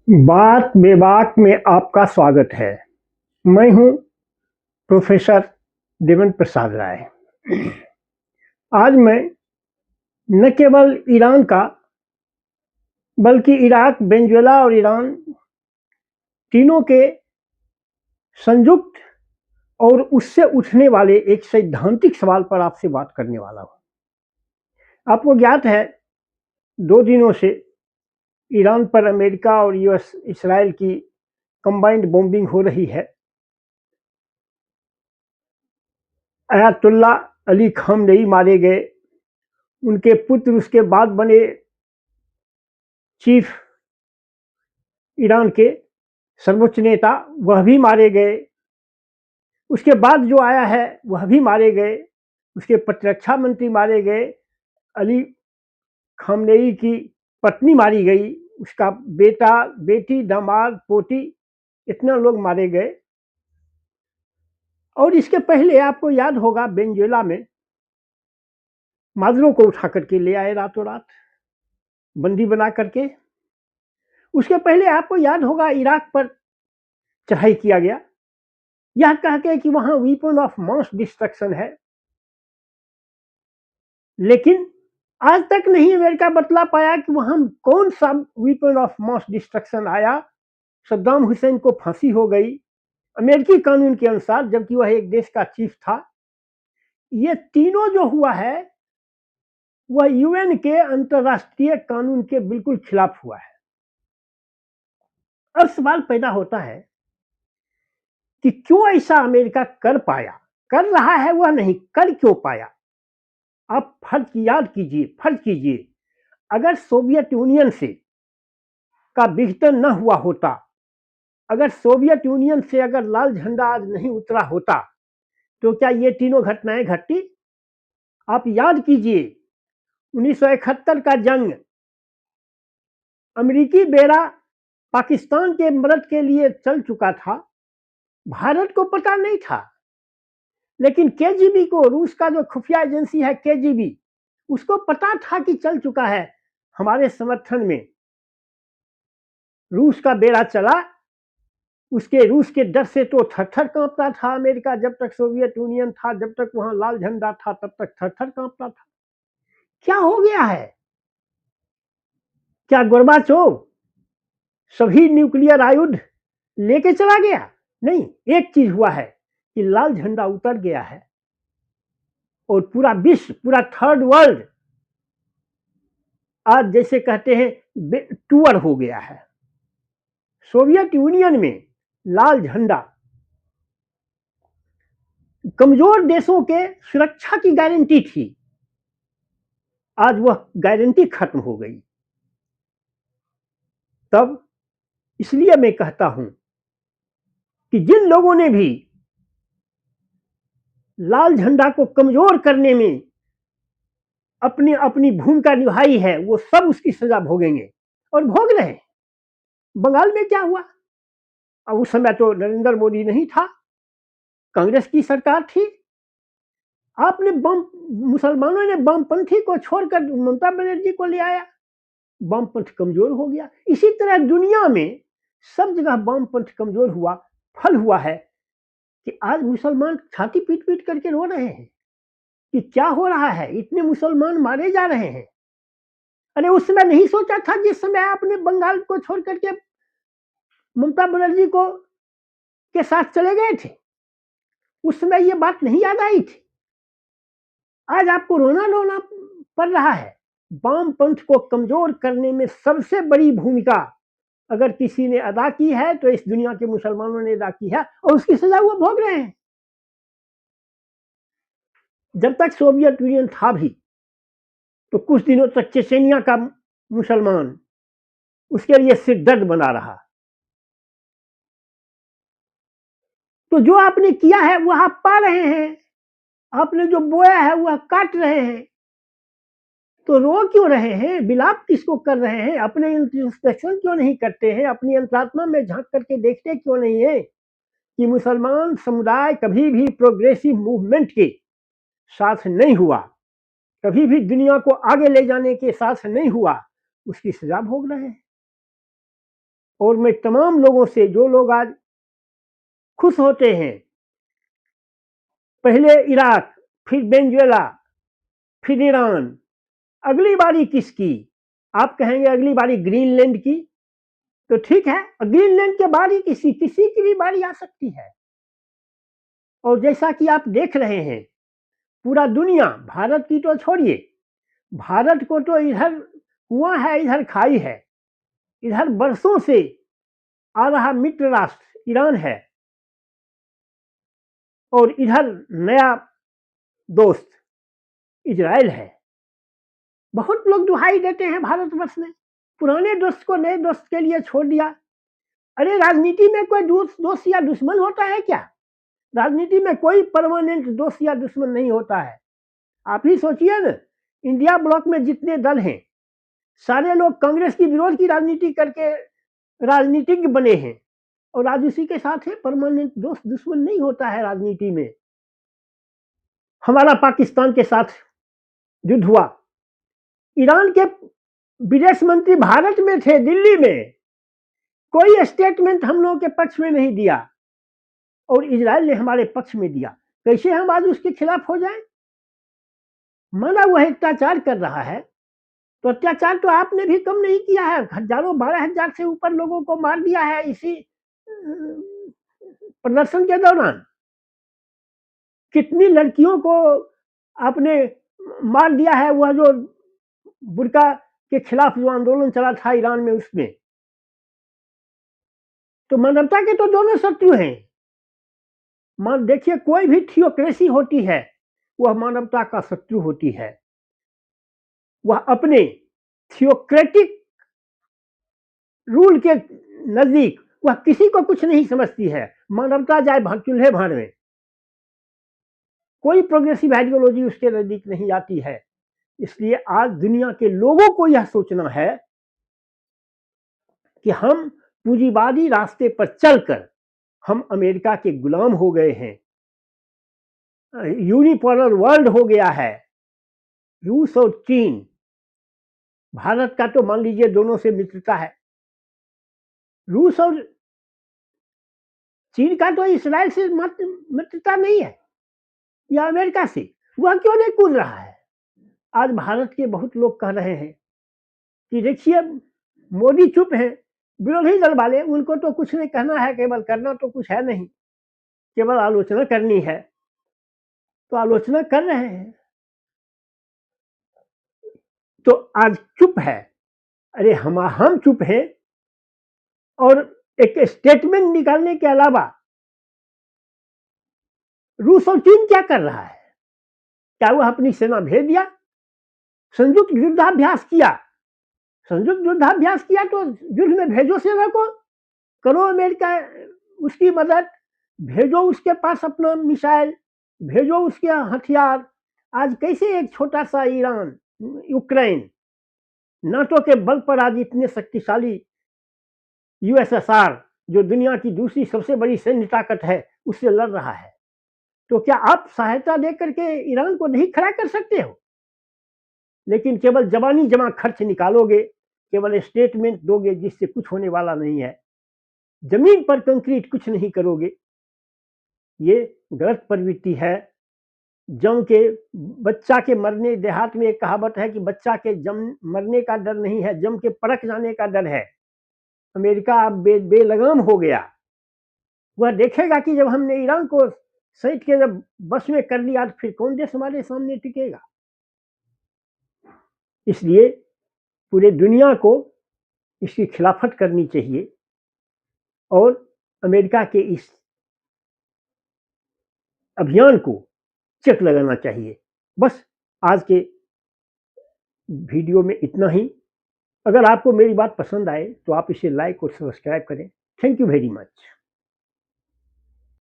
बात बेबाक में आपका स्वागत है। मैं हूं प्रोफेसर देवेंद्र प्रसाद राय। आज मैं न केवल ईरान का बल्कि इराक, वेनेजुएला और ईरान तीनों के संयुक्त और उससे उठने वाले एक सैद्धांतिक सवाल पर आपसे बात करने वाला हूं। आपको ज्ञात है 2 दिनों से ईरान पर अमेरिका और यूएस इसराइल की कंबाइंड बॉम्बिंग हो रही है। अयातुल्ला अली खामनेई मारे गए, उनके पुत्र उसके बाद बने चीफ ईरान के सर्वोच्च नेता, वह भी मारे गए। उसके बाद जो आया है वह भी मारे गए। उसके प्रतिरक्षा मंत्री मारे गए, अली खामनेई की पत्नी मारी गई, उसका बेटा, बेटी, दामाद, पोती, इतना लोग मारे गए। और इसके पहले आपको याद होगा वेनेजुएला में मादुरो को उठा करके ले आए रातों रात, बंदी बना करके। उसके पहले आपको याद होगा इराक पर चढ़ाई किया गया, यह कह के कि वहां वीपन ऑफ मास डिस्ट्रक्शन है। लेकिन आज तक नहीं अमेरिका बतला पाया कि वहां कौन सा वीपन ऑफ मास डिस्ट्रक्शन आया। सद्दाम हुसैन को फांसी हो गई अमेरिकी कानून के अनुसार, जबकि वह एक देश का चीफ था। ये तीनों जो हुआ है वह यूएन के अंतरराष्ट्रीय कानून के बिल्कुल खिलाफ हुआ है। अब सवाल पैदा होता है कि क्यों ऐसा अमेरिका कर पाया, कर रहा है वह नहीं, कर क्यों पाया। आप फर्ज याद कीजिए, फर्ज कीजिए, अगर सोवियत यूनियन से का विघटन न हुआ होता, अगर सोवियत यूनियन से अगर लाल झंडा आज नहीं उतरा होता, तो क्या ये तीनों घटनाएं घटती? आप याद कीजिए 1971 का जंग, अमेरिकी बेड़ा पाकिस्तान के मदद के लिए चल चुका था, भारत को पता नहीं था, लेकिन केजीबी को, रूस का जो खुफिया एजेंसी है केजीबी, उसको पता था कि चल चुका है। हमारे समर्थन में रूस का बेड़ा चला, उसके रूस के डर से तो थर-थर कांपता था अमेरिका। जब तक सोवियत यूनियन था, जब तक वहां लाल झंडा था, तब तक थर-थर कांपता था। क्या हो गया है? क्या गोर्बाचोव सभी न्यूक्लियर आयुध लेके चला गया? नहीं, एक चीज हुआ है कि लाल झंडा उतर गया है और पूरा विश्व, पूरा थर्ड वर्ल्ड आज जैसे कहते हैं टूअर हो गया है। सोवियत यूनियन में लाल झंडा कमजोर देशों के सुरक्षा की गारंटी थी, आज वह गारंटी खत्म हो गई। तब इसलिए मैं कहता हूं कि जिन लोगों ने भी लाल झंडा को कमजोर करने में अपनी अपनी भूमिका निभाई है, वो सब उसकी सजा भोगेंगे और भोग रहे हैं। बंगाल में क्या हुआ? अब उस समय तो नरेंद्र मोदी नहीं था, कांग्रेस की सरकार थी। आपने बम, मुसलमानों ने वामपंथी को छोड़कर ममता बनर्जी को ले आया, वामपंथ कमजोर हो गया। इसी तरह दुनिया में सब जगह वामपंथ कमजोर हुआ। फल हुआ है कि आज मुसलमान छाती पीट पीट करके रो रहे हैं कि क्या हो रहा है, इतने मुसलमान मारे जा रहे हैं। अरे उस समय नहीं सोचा था जिस समय आपने बंगाल को छोड़ करके ममता बनर्जी को के साथ चले गए थे? उस समय ये बात नहीं याद आई थी? आज आपको रोना रोना पड़ रहा है। वामपंथ को कमजोर करने में सबसे बड़ी भूमिका अगर किसी ने अदा की है तो इस दुनिया के मुसलमानों ने अदा की है, और उसकी सजा वो भोग रहे हैं। जब तक सोवियत यूनियन था भी तो कुछ दिनों तक चेचेनिया का मुसलमान उसके लिए सिर दर्द बना रहा। तो जो आपने किया है वह आप पा रहे हैं, आपने जो बोया है वह काट रहे हैं। तो रो क्यों रहे हैं, विलाप किसको कर रहे हैं? अपने इंट्रोस्पेक्शन क्यों नहीं करते हैं? अपनी अंतरात्मा में झांक करके देखते क्यों नहीं है कि मुसलमान समुदाय कभी भी प्रोग्रेसिव मूवमेंट के साथ नहीं हुआ, कभी भी दुनिया को आगे ले जाने के साथ नहीं हुआ, उसकी सजा भोग रहे हैं। और मैं तमाम लोगों से, जो लोग आज खुश होते हैं, पहले इराक, फिर वेनेजुएला, फिर ईरान, अगली बारी किसकी? आप कहेंगे अगली बारी ग्रीनलैंड की, तो ठीक है, ग्रीनलैंड के बारी किसी की भी बारी आ सकती है। और जैसा कि आप देख रहे हैं, पूरा दुनिया, भारत की तो छोड़िए, भारत को तो इधर कुआं है, इधर खाई है, इधर बरसों से आ रहा मित्र राष्ट्र ईरान है, और इधर नया दोस्त इजराइल है। बहुत लोग दुहाई देते हैं भारतवर्ष में, पुराने दोस्त को नए दोस्त के लिए छोड़ दिया। अरे राजनीति में कोई दोस्त या दुश्मन होता है क्या? राजनीति में कोई परमानेंट दोस्त या दुश्मन नहीं होता है। आप ही सोचिए ना, इंडिया ब्लॉक में जितने दल हैं, सारे लोग कांग्रेस की विरोध की राजनीति करके राजनीतिज्ञ बने हैं, और आज उसी के साथ है। परमानेंट दोस्त दुश्मन नहीं होता है राजनीति में। हमारा पाकिस्तान के साथ युद्ध हुआ, ईरान के विदेश मंत्री भारत में थे, दिल्ली में, कोई स्टेटमेंट हम लोगों के पक्ष में नहीं दिया, और इजराइल ने हमारे पक्ष में दिया। कैसे हम आज उसके खिलाफ हो जाएं? माना वह अत्याचार कर रहा है, तो अत्याचार तो आपने भी कम नहीं किया है। हजारों, 12,000 से ऊपर लोगों को मार दिया है इसी प्रदर्शन के दौरान। कितनी लड़कियों को आपने मार दिया है, वह जो बुर्का के खिलाफ जो आंदोलन चला था ईरान में, उसमें। तो मानवता के तो दोनों शत्रु हैं। मान देखिए, कोई भी थियोक्रेसी होती है, वह मानवता का शत्रु होती है। वह अपने थियोक्रेटिक रूल के नजदीक वह किसी को कुछ नहीं समझती है। मानवता जाए चूल्हे भाड़ में, कोई प्रोग्रेसिव आइडियोलॉजी उसके नजदीक नहीं आती है। इसलिए आज दुनिया के लोगों को यह सोचना है कि हम पूंजीवादी रास्ते पर चलकर हम अमेरिका के गुलाम हो गए हैं। यूनिपोलर वर्ल्ड हो गया है। रूस और चीन, भारत का तो मान लीजिए दोनों से मित्रता है। रूस और चीन का तो इसराइल से मित्रता नहीं है, या अमेरिका से। वह क्यों नहीं कूद रहा है? आज भारत के बहुत लोग कह रहे हैं कि देखिए, मोदी चुप है, विरोधी दल वाले, उनको तो कुछ नहीं कहना है, केवल करना तो कुछ है नहीं, केवल आलोचना करनी है। तो आलोचना कर रहे हैं, तो आज चुप है। अरे हम चुप हैं, और एक स्टेटमेंट निकालने के अलावा रूस और चीन क्या कर रहा है? क्या वह अपनी सेना भेज दिया? संयुक्त युद्धाभ्यास किया? संयुक्त युद्धाभ्यास किया तो युद्ध में भेजो सेना को, करो अमेरिका उसकी मदद, भेजो उसके पास अपना मिसाइल, भेजो उसके हथियार। आज कैसे एक छोटा सा ईरान, यूक्रेन, नाटो के बल पर आज इतने शक्तिशाली यूएसएसआर, जो दुनिया की दूसरी सबसे बड़ी सैन्य ताकत है, उससे लड़ रहा है। तो क्या आप सहायता देकर के ईरान को नहीं खड़ा कर सकते हो? लेकिन केवल जबानी जमा खर्च निकालोगे, केवल स्टेटमेंट दोगे, जिससे कुछ होने वाला नहीं है। जमीन पर कंक्रीट कुछ नहीं करोगे। ये गलत प्रवृत्ति है। जम के बच्चा के मरने, देहात में एक कहावत है कि बच्चा के जम मरने का डर नहीं है, जम के परख जाने का डर है। अमेरिका अब बेलगाम हो गया। वह देखेगा कि जब हमने ईरान को सहित के जब बस में कर लिया, तो फिर कौन देश हमारे सामने टिकेगा? इसलिए पूरे दुनिया को इसकी खिलाफत करनी चाहिए, और अमेरिका के इस अभियान को चेक लगाना चाहिए। बस आज के वीडियो में इतना ही। अगर आपको मेरी बात पसंद आए तो आप इसे लाइक और सब्सक्राइब करें। Thank you very much.